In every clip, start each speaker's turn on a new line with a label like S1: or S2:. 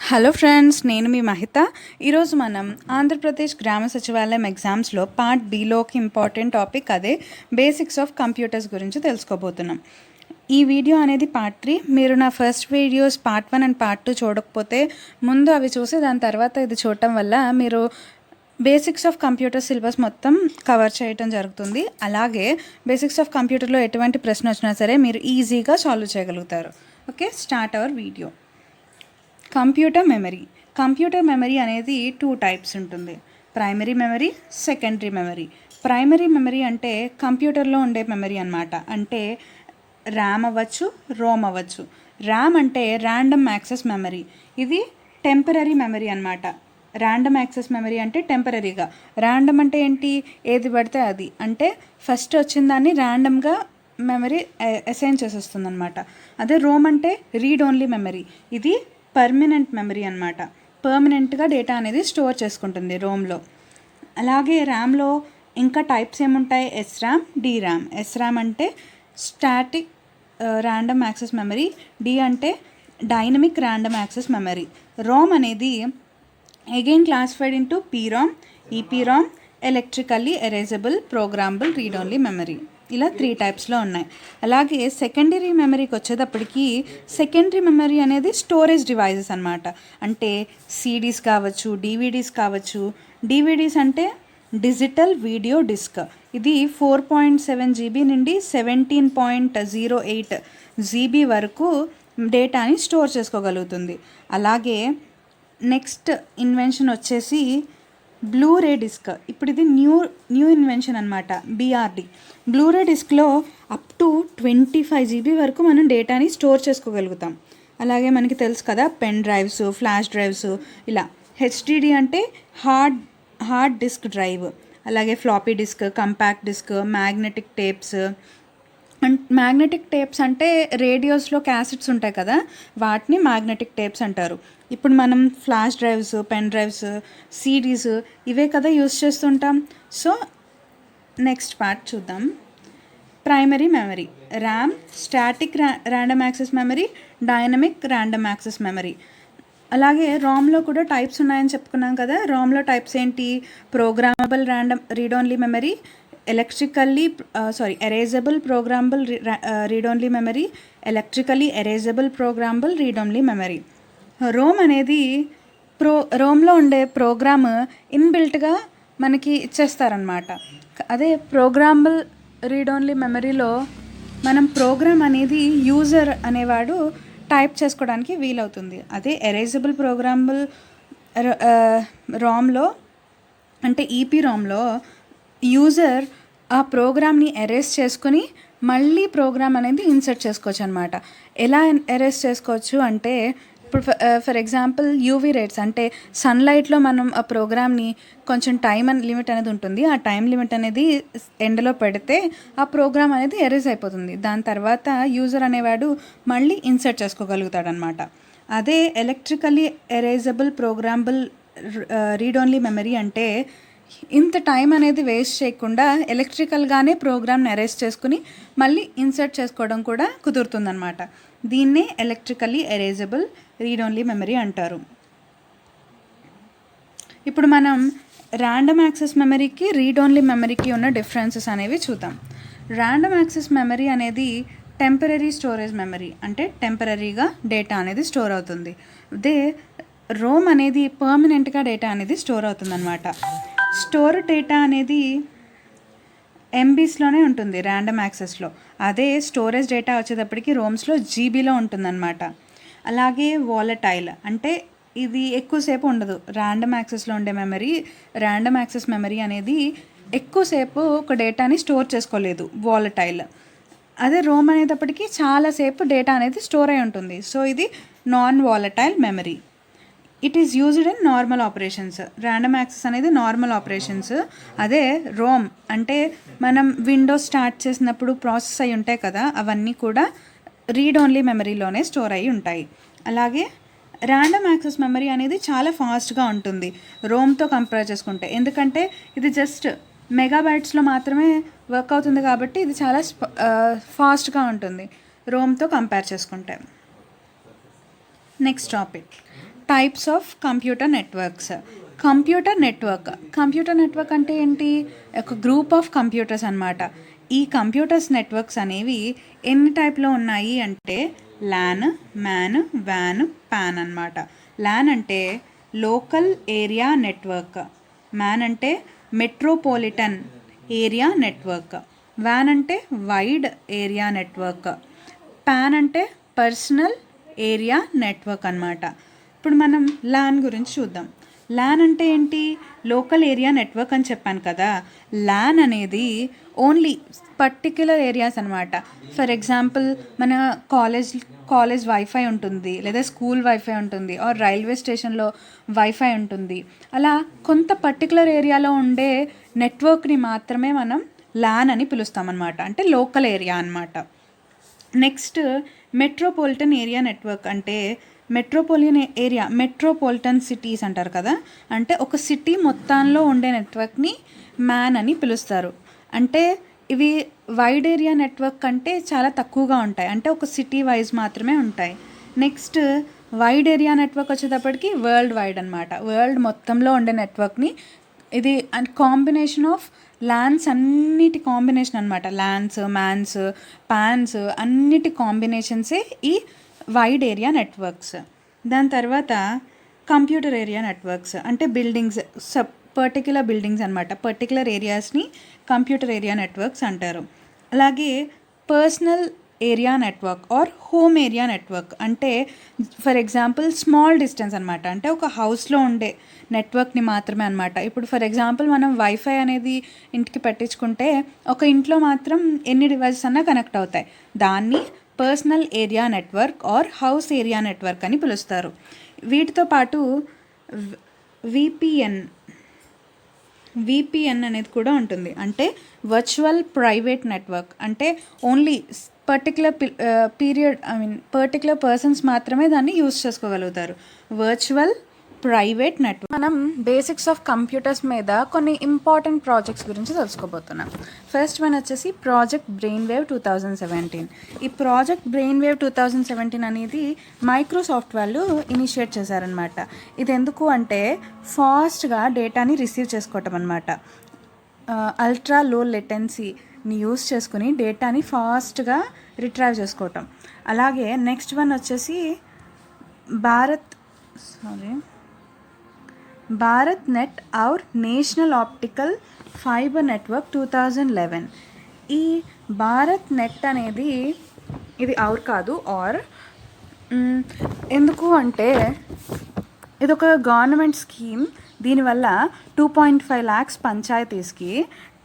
S1: Hello friends, నేను మీ మహిత. ఈరోజు మనం ఆంధ్రప్రదేశ్ గ్రామ సచివాలయం ఎగ్జామ్స్లో పార్ట్ బిలోకి ఇంపార్టెంట్ టాపిక్ అదే బేసిక్స్ ఆఫ్ కంప్యూటర్స్ గురించి తెలుసుకోబోతున్నాం. ఈ వీడియో అనేది పార్ట్ 3. మీరు నా first videos part 1 and part 2 చూడకపోతే ముందు అవి చూసి దాని తర్వాత ఇది చూడటం వల్ల మీరు బేసిక్స్ ఆఫ్ కంప్యూటర్ సిలబస్ మొత్తం కవర్ చేయడం జరుగుతుంది. అలాగే బేసిక్స్ ఆఫ్ కంప్యూటర్లో ఎటువంటి ప్రశ్న వచ్చినా సరే మీరు ఈజీగా సాల్వ్ చేయగలుగుతారు. Okay, start our video. Computer memory అనేది 2 టైప్స్ ఉంటుంది. Primary memory, secondary memory. Primary memory అంటే కంప్యూటర్లో ఉండే మెమరీ అన్నమాట. అంటే ర్యామ్ అవ్వచ్చు, రోమ్ అవ్వచ్చు. ర్యామ్ అంటే ర్యాండమ్ యాక్సెస్ మెమరీ. ఇది టెంపరరీ మెమరీ అన్నమాట. ర్యాండమ్ యాక్సెస్ మెమరీ అంటే టెంపరరీగా. ర్యాండమ్ అంటే ఏంటి? ఏది పడితే అది. అంటే ఫస్ట్ వచ్చిన దాన్ని ర్యాండమ్గా మెమరీ అసైన్ చేసేస్తుంది అనమాట. అదే రోమ్ అంటే రీడ్ ఓన్లీ మెమరీ. ఇది పర్మనెంట్ మెమరీ అనమాట. పర్మనెంట్గా డేటా అనేది స్టోర్ చేసుకుంటుంది రోమ్లో. అలాగే ర్యామ్లో ఇంకా టైప్స్ ఏముంటాయి? SRAM, DRAM. ఎస్రామ్ అంటే static random access memory. D అంటే dynamic random access memory. ROM అనేది again classified into PROM, EPROM, electrically erasable, programmable, read only memory. ఇలా 3 టైప్స్లో ఉన్నాయి. అలాగే సెకండరీ మెమరీకి వచ్చేటప్పటికి సెకండరీ మెమరీ అనేది స్టోరేజ్ డివైజెస్ అనమాట. అంటే సిడీస్ కావచ్చు, డివిడీస్ కావచ్చు. డివిడీస్ అంటే డిజిటల్ వీడియో డిస్క్. ఇది 4.7 GB నుండి 17.08 GB వరకు డేటాని స్టోర్ చేసుకోగలుగుతుంది. అలాగే నెక్స్ట్ ఇన్వెన్షన్ వచ్చేసి బ్లూరే డిస్క్. ఇప్పుడు ఇది న్యూ ఇన్వెన్షన్ అనమాట, BRD. బ్లూరే డిస్క్లో అప్ టు 25 GB వరకు మనం డేటాని స్టోర్ చేసుకోగలుగుతాం. అలాగే మనకి తెలుసు కదా, పెన్ డ్రైవ్స్, ఫ్లాష్ డ్రైవ్స్ ఇలా. HDD అంటే హార్డ్ డిస్క్ డ్రైవ్. అలాగే floppy disk, compact disk, magnetic tapes. Magnetic tapes అంటే రేడియోస్లో క్యాసెట్స్ ఉంటాయి కదా, వాటిని మ్యాగ్నెటిక్ టేప్స్ అంటారు. ఇప్పుడు మనం flash drives, pen drives, CDs ఇవే కదా యూస్ చేస్తుంటాం. సో నెక్స్ట్ పార్ట్ చూద్దాం. Primary memory. RAM static random access memory, dynamic random access memory. అలాగే రామ్లో కూడా టైప్స్ ఉన్నాయని చెప్పుకున్నాం కదా. రామ్లో టైప్స్ ఏంటి? Programmable random read only memory, erasable programmable read only memory, electrically erasable programmable read only memory. ROM అనేది రోమ్లో ఉండే programme ఇన్బిల్ట్గా మనకి ఇచ్చేస్తారనమాట. అదే ప్రోగ్రామబుల్ రీడ్ ఓన్లీ మెమరీలో మనం ప్రోగ్రామ్ అనేది యూజర్ అనేవాడు టైప్ చేసుకోవడానికి వీలవుతుంది. అదే ఎరేజబుల్ ప్రోగ్రామబుల్ రామ్లో అంటే ఈపీ రామ్లో యూజర్ ఆ ప్రోగ్రామ్ని ఎరేజ్ చేసుకుని మళ్ళీ ప్రోగ్రామ్ అనేది ఇన్సర్ట్ చేసుకోవచ్చు అనమాట. ఎలా ఎరేజ్ చేసుకోవచ్చు అంటే, ఇప్పుడు ఫర్ ఎగ్జాంపుల్ యూవీ రేట్స్ అంటే సన్లైట్లో మనం ఆ ప్రోగ్రామ్ని కొంచెం టైం లిమిట్ అనేది ఉంటుంది. ఆ టైం లిమిట్ అనేది ఎండలో పెడితే ఆ ప్రోగ్రామ్ అనేది ఎరేజ్ అయిపోతుంది. దాని తర్వాత యూజర్ అనేవాడు మళ్ళీ ఇన్సర్ట్ చేసుకోగలుగుతాడు అనమాట. అదే electrically erasable programmable read only memory అంటే ఇంత టైం అనేది వేస్ట్ చేయకుండా ఎలక్ట్రికల్గానే ప్రోగ్రామ్ని ఎరేజ్ చేసుకుని మళ్ళీ ఇన్సర్ట్ చేసుకోవడం కూడా కుదురుతుందన్నమాట. దీన్నే electrically erasable read only memory అంటారు. ఇప్పుడు మనం ర్యాండమ్ యాక్సెస్ మెమరీకి, రీడ్ ఓన్లీ మెమరీకి ఉన్న డిఫరెన్సెస్ అనేవి చూద్దాం. ర్యాండమ్ యాక్సెస్ మెమరీ అనేది టెంపరరీ స్టోరేజ్ మెమరీ. అంటే టెంపరరీగా డేటా అనేది స్టోర్ అవుతుంది. అదే రోమ్ అనేది పర్మనెంట్గా డేటా అనేది స్టోర్ అవుతుందన్నమాట. స్టోర్ డేటా అనేది ఎంబీస్లోనే ఉంటుంది ర్యాండమ్ యాక్సెస్లో. అదే స్టోరేజ్ డేటా వచ్చేటప్పటికి రోమ్స్లో జీబీలో ఉంటుందన్నమాట. అలాగే వాలటైల్ అంటే ఇది ఎక్కువసేపు ఉండదు. ర్యాండమ్ యాక్సెస్లో ఉండే మెమరీ, ర్యాండమ్ యాక్సెస్ మెమరీ అనేది ఎక్కువసేపు ఒక డేటాని స్టోర్ చేసుకోలేదు, వాలటైల్. అదే రోమ్ అనేటప్పటికీ చాలాసేపు డేటా అనేది స్టోర్ అయి ఉంటుంది. సో ఇది non volatile memory. It is used in normal operations. Random access అనేది నార్మల్ ఆపరేషన్స్. అదే రోమ్ అంటే మనం విండోస్ స్టార్ట్ చేసినప్పుడు ప్రాసెస్ అయి ఉంటాయి కదా, అవన్నీ కూడా రీడ్ ఓన్లీ మెమరీలోనే స్టోర్ అయ్యి ఉంటాయి. అలాగే ర్యాండమ్ యాక్సెస్ మెమరీ అనేది చాలా ఫాస్ట్గా ఉంటుంది రోమ్తో కంపేర్ చేసుకుంటే. ఎందుకంటే ఇది జస్ట్ మెగాబైట్స్లో మాత్రమే వర్క్ అవుతుంది కాబట్టి ఇది చాలా ఫాస్ట్గా ఉంటుంది రోమ్తో కంపేర్ చేసుకుంటే. Next topic types of computer networks. Computer network అంటే ఏంటి? ఒక గ్రూప్ ఆఫ్ కంప్యూటర్స్ అన్నమాట. ఈ కంప్యూటర్స్ నెట్వర్క్స్ అనేవి ఎన్ని టైప్లో ఉన్నాయి అంటే ల్యాన్, మ్యాన్, వ్యాన్, పాన్ అన్నమాట. ల్యాన్ అంటే లోకల్ ఏరియా నెట్వర్క్, మ్యాన్ అంటే మెట్రోపాలిటన్ ఏరియా నెట్వర్క్, వ్యాన్ అంటే వైడ్ ఏరియా నెట్వర్క్, పాన్ అంటే పర్సనల్ ఏరియా నెట్వర్క్ అన్నమాట. ఇప్పుడు మనం ల్యాన్ గురించి చూద్దాం. ల్యాన్ అంటే ఏంటి? లోకల్ ఏరియా నెట్వర్క్ అని చెప్పాను కదా. ల్యాన్ అనేది ఓన్లీ పర్టిక్యులర్ ఏరియాస్ అనమాట. ఫర్ ఎగ్జాంపుల్ మన కాలేజ్ వైఫై ఉంటుంది, లేదా స్కూల్ వైఫై ఉంటుంది, ఆర్ రైల్వే స్టేషన్లో వైఫై ఉంటుంది. అలా కొంత పర్టిక్యులర్ ఏరియాలో ఉండే నెట్వర్క్ని మాత్రమే మనం ల్యాన్ అని పిలుస్తామన్నమాట. అంటే లోకల్ ఏరియా అన్నమాట. నెక్స్ట్ మెట్రోపాలిటన్ ఏరియా నెట్వర్క్ అంటే మెట్రోపాలిటన్ సిటీస్ అంటారు కదా, అంటే ఒక సిటీ మొత్తంలో ఉండే నెట్వర్క్ని మ్యాన్ అని పిలుస్తారు. అంటే ఇవి వైడ్ ఏరియా నెట్వర్క్ కంటే చాలా తక్కువగా ఉంటాయి, అంటే ఒక సిటీ వైజ్ మాత్రమే ఉంటాయి. నెక్స్ట్ వైడ్ ఏరియా నెట్వర్క్ వచ్చేటప్పటికి వరల్డ్ వైడ్ అనమాట. వరల్డ్ మొత్తంలో ఉండే నెట్వర్క్ని ఇది కాంబినేషన్ ఆఫ్ ల్యాన్స్ అన్నిటి కాంబినేషన్ అనమాట. ల్యాన్స్, మ్యాన్స్, పాన్స్ అన్నిటి కాంబినేషన్సే ఈ వైడ్ ఏరియా నెట్వర్క్స్. దాని తర్వాత కంప్యూటర్ ఏరియా నెట్వర్క్స్ అంటే బిల్డింగ్స్, పర్టిక్యులర్ బిల్డింగ్స్ అనమాట. పర్టిక్యులర్ ఏరియాస్ని కంప్యూటర్ ఏరియా నెట్వర్క్స్ అంటారు. అలాగే personal area network or home area network అంటే ఫర్ ఎగ్జాంపుల్ స్మాల్ డిస్టెన్స్ అనమాట. అంటే ఒక హౌస్లో ఉండే నెట్వర్క్ని మాత్రమే అనమాట. ఇప్పుడు ఫర్ ఎగ్జాంపుల్ మనం వైఫై అనేది ఇంటికి పెట్టించుకుంటే ఒక ఇంట్లో మాత్రం ఎన్ని డివైసెస్ అన్నా కనెక్ట్ అవుతాయి. దాన్ని personal area network or house area network అని పిలుస్తారు. వీటితో పాటు విపిఎన్ అనేది కూడా ఉంటుంది. అంటే వర్చువల్ ప్రైవేట్ నెట్వర్క్. అంటే ఓన్లీ పర్టిక్యులర్ పర్సన్స్ మాత్రమే దాన్ని యూజ్ చేసుకోగలుగుతారు. Virtual private network. మనం బేసిక్స్ ఆఫ్ కంప్యూటర్స్ మీద కొన్ని ఇంపార్టెంట్ ప్రాజెక్ట్స్ గురించి తెలుసుకోబోతున్నాం. ఫస్ట్ వన్ వచ్చేసి ప్రాజెక్ట్ బ్రెయిన్ వేవ్ 2017. ఈ ప్రాజెక్ట్ బ్రెయిన్ వేవ్ 2017 అనేది మైక్రోసాఫ్ట్ వాళ్ళు ఇనిషియేట్ చేశారనమాట. ఇది ఎందుకు అంటే ఫాస్ట్గా డేటాని రిసీవ్ చేసుకోవటం అనమాట. అల్ట్రా లో లెటెన్సీని యూస్ చేసుకుని డేటాని ఫాస్ట్గా రిట్రైవ్ చేసుకోవటం. అలాగే నెక్స్ట్ వన్ వచ్చేసి భారత్ నెట్ ఔర్ నేషనల్ ఆప్టికల్ ఫైబర్ నెట్వర్క్ 2011. ఈ భారత్ నెట్ అనేది ఇది ఔర్ కాదు ఆర్. ఎందుకు అంటే ఇది ఒక గవర్నమెంట్ స్కీమ్. దీనివల్ల 2.5 lakhs పంచాయతీస్కి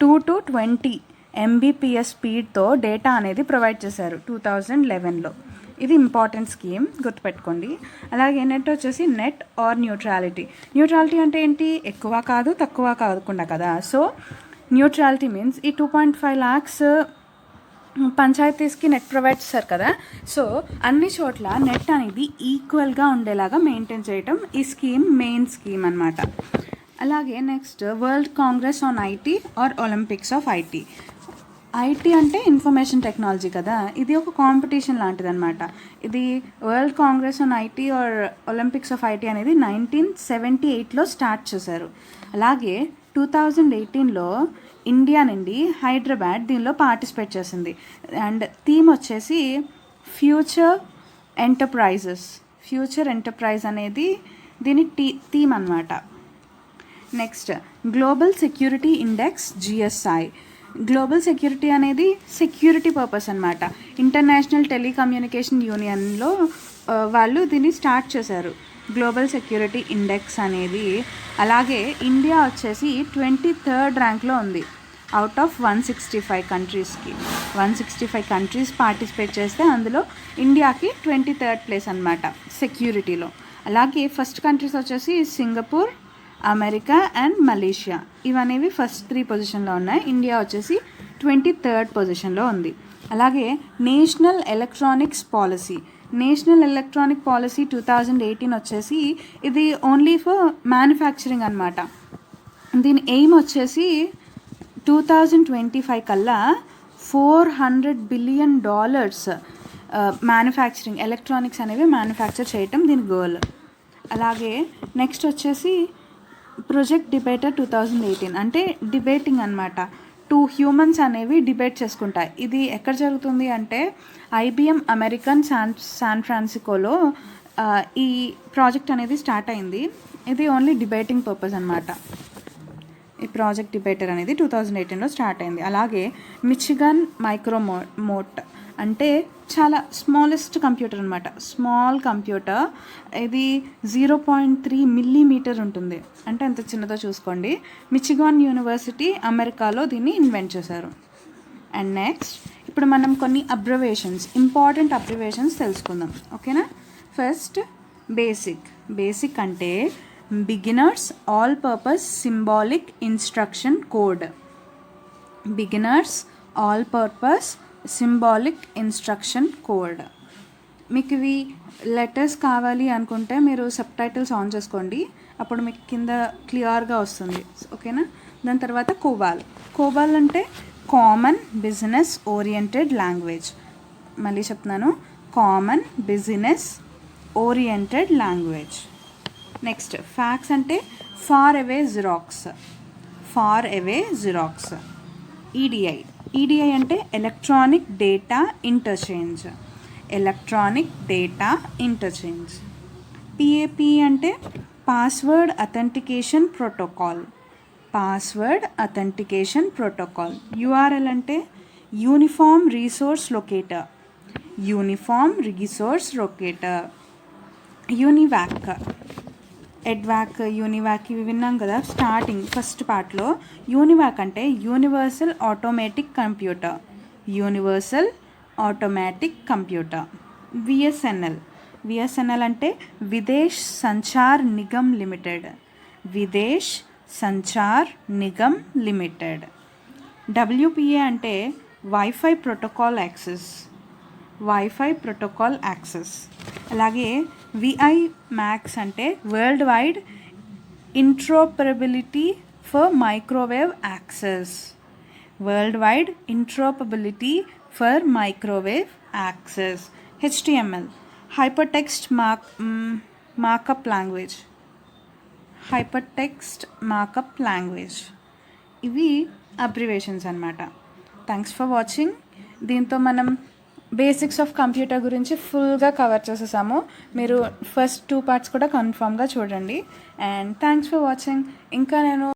S1: 2 to 20 Mbps స్పీడ్తో డేటా అనేది ప్రొవైడ్ చేశారు 2011లో. ఇది ఇంపార్టెంట్ స్కీమ్, గుర్తుపెట్టుకోండి. అలాగే నెట్ వచ్చేసి నెట్ ఆర్ న్యూట్రాలిటీ. న్యూట్రాలిటీ అంటే ఏంటి? ఎక్కువ కాదు తక్కువ కాకుండా కదా. సో న్యూట్రాలిటీ మీన్స్ ఈ 2.5 lakhs పంచాయతీస్కి నెట్ ప్రొవైడ్ చేశారు కదా. సో అన్ని చోట్ల నెట్ అనేది ఈక్వల్గా ఉండేలాగా మెయింటైన్ చేయటం ఈ స్కీమ్ మెయిన్ స్కీమ్ అనమాట. అలాగే next world congress on IT or Olympics of IT. IT అంటే ఇన్ఫర్మేషన్ టెక్నాలజీ కదా. ఇది ఒక కాంపిటీషన్ లాంటిది అనమాట. ఇది world congress on IT or Olympics of IT అనేది 1978లో స్టార్ట్ చేశారు. అలాగే 2018లో ఇండియా నుండి హైదరాబాద్ దీనిలో పార్టిసిపేట్ చేసింది. అండ్ థీమ్ వచ్చేసి ఫ్యూచర్ ఎంటర్ప్రైజ్ అనేది దీని థీమ్ అనమాట. Next global security index GSI. Global security అనేది సెక్యూరిటీ పర్పస్ అనమాట. ఇంటర్నేషనల్ టెలికమ్యూనికేషన్ యూనియన్లో వాళ్ళు దీన్ని స్టార్ట్ చేశారు, గ్లోబల్ సెక్యూరిటీ ఇండెక్స్ అనేది. అలాగే ఇండియా వచ్చేసి 23rd ర్యాంక్లో ఉంది అవుట్ ఆఫ్ 165 కంట్రీస్కి. 165 కంట్రీస్ పార్టిసిపేట్ చేస్తే అందులో ఇండియాకి 23rd ప్లేస్ అనమాట సెక్యూరిటీలో. అలాగే ఫస్ట్ కంట్రీస్ వచ్చేసి సింగపూర్, అమెరికా అండ్ మలేషియా. ఇవనేవి ఫస్ట్ 3 పొజిషన్లో ఉన్నాయి. ఇండియా వచ్చేసి 23rd పొజిషన్లో ఉంది. అలాగే నేషనల్ ఎలక్ట్రానిక్ పాలసీ 2018 వచ్చేసి ఇది ఓన్లీ ఫర్ మ్యానుఫ్యాక్చరింగ్ అనమాట. దీని ఎయిమ్ వచ్చేసి 2025 కల్లా $400 billion మ్యానుఫ్యాక్చరింగ్ ఎలక్ట్రానిక్స్ అనేవి మ్యానుఫ్యాక్చర్ చేయటం దీని గోల్. అలాగే నెక్స్ట్ వచ్చేసి ప్రాజెక్ట్ డిబేటర్ 2018 అంటే డిబేటింగ్ అనమాట. 2 హ్యూమన్స్ అనేవి డిబేట్ చేసుకుంటాయి. ఇది ఎక్కడ జరుగుతుంది అంటే IBM అమెరికన్ శాన్ ఫ్రాన్సిస్కోలో ఈ ప్రాజెక్ట్ అనేది స్టార్ట్ అయింది. ఇది ఓన్లీ డిబేటింగ్ పర్పస్ అనమాట. ఈ ప్రాజెక్ట్ డిబేటర్ అనేది 2018లో స్టార్ట్ అయింది. అలాగే మిచిగన్ మైక్రోమోట్ అంటే చాలా స్మాలెస్ట్ కంప్యూటర్ అనమాట. Small computer. ఇది 0.3 మిల్లీమీటర్ ఉంటుంది. అంటే ఎంత చిన్నదో చూసుకోండి. మిచిగాన్ యూనివర్సిటీ అమెరికాలో దీన్ని ఇన్వెంట్ చేశారు. అండ్ నెక్స్ట్ ఇప్పుడు మనం కొన్ని ఇంపార్టెంట్ అబ్రివేషన్స్ తెలుసుకుందాం. ఓకేనా? ఫస్ట్ బేసిక్ అంటే beginners all purpose symbolic instruction code. Beginners all purpose symbolic instruction code. మీకు ఇవి లెటర్స్ కావాలి అనుకుంటే మీరు సబ్ టైటిల్స్ ఆన్ చేసుకోండి, అప్పుడు మీకు కింద క్లియర్గా వస్తుంది. ఓకేనా? దాని తర్వాత కోబాల్ అంటే కామన్ బిజినెస్ ఓరియంటెడ్ లాంగ్వేజ్. మళ్ళీ చెప్తున్నాను, common business oriented language. Next fax అంటే ఫార్ అవే జిరాక్స్. ఈడిఐ అంటే ఎలక్ట్రానిక్ డేటా ఇంటర్చేంజ్. PAP అంటే పాస్వర్డ్ అథెంటికేషన్ ప్రోటోకాల్. URL అంటే uniform resource locator. EDVAC, UNIVAC ఇవి విన్నాం కదా స్టార్టింగ్ ఫస్ట్ పార్ట్లో. యూనివాక్ అంటే యూనివర్సల్ ఆటోమేటిక్ కంప్యూటర్. విఎస్ఎన్ఎల్ అంటే విదేశ్ సంచార్ నిగమ్ లిమిటెడ్. WPA అంటే వైఫై ప్రోటోకాల్ యాక్సెస్. అలాగే VIMAX అంటే world wide interoperability for microwave access. HTML hypertext markup language. ఇవి అబ్రివేషన్స్ అన్నమాట. Thanks for watching. దీంతో మనం బేసిక్స్ ఆఫ్ కంప్యూటర్ గురించి ఫుల్గా కవర్ చేసేసాము. మీరు ఫస్ట్ 2 పార్ట్స్ కూడా కన్ఫామ్గా చూడండి. And thanks for watching. ఇంకా నేను